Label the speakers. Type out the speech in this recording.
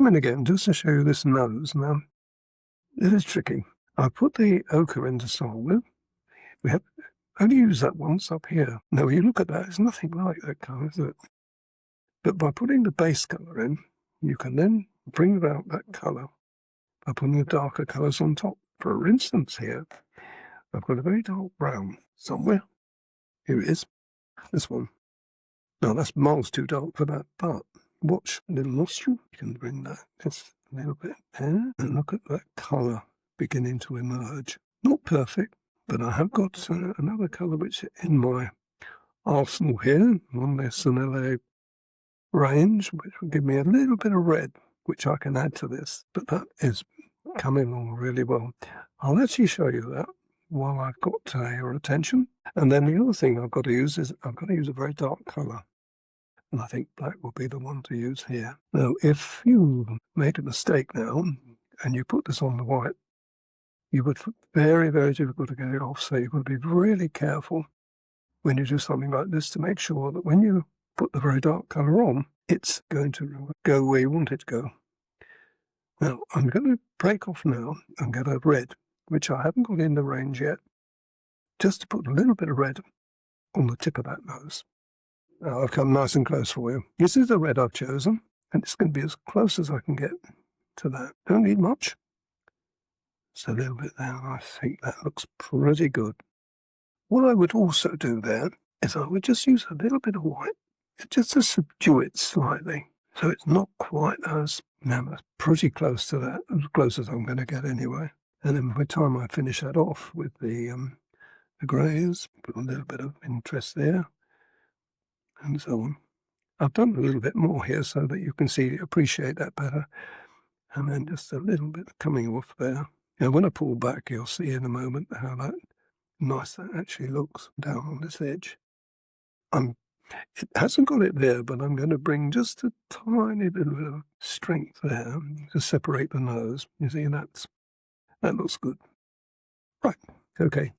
Speaker 1: And again, just to show you this nose, now, it is tricky. I put the ochre in to start with. We have only used that once up here. Now, when you look at that, it's nothing like that colour, is it? But by putting the base colour in, you can then bring about that colour by putting the darker colours on top. For instance here, I've got a very dark brown somewhere. Here it is, this one. Now that's miles too dark for that, but watch a little nostril. You can bring that just a little bit there, and look at that colour beginning to emerge. Not perfect, but I have got another colour which is in my arsenal here, on the Sennelier range, which will give me a little bit of red, which I can add to this, but that is coming along really well. I'll actually show you that while I've got your attention. And then the other thing I've got to use is I've got to use a very dark colour. And I think black will be the one to use here. Now, if you made a mistake now and you put this on the white, you would find it very, very difficult to get it off. So you've got to be really careful when you do something like this to make sure that when you put the very dark colour on, it's going to go where you want it to go. Now, I'm going to break off now and get a red, which I haven't got in the range yet, just to put a little bit of red on the tip of that nose. Now, I've come nice and close for you. This is the red I've chosen, and it's going to be as close as I can get to that. Don't need much. Just a little bit there, and I think that looks pretty good. What I would also do there is I would just use a little bit of white, just to subdue it slightly, so it's not quite as, now that's pretty close to that, as close as I'm going to get anyway. And then by the time I finish that off with the greys, put a little bit of interest there, and so on. I've done a little bit more here so that you can appreciate that better. And then just a little bit coming off there. Now, when I pull back, you'll see in a moment how nice that actually looks down on this edge. It hasn't got it there, but I'm going to bring just a tiny bit of strength there to separate the nose. You see, that looks good. Right, okay.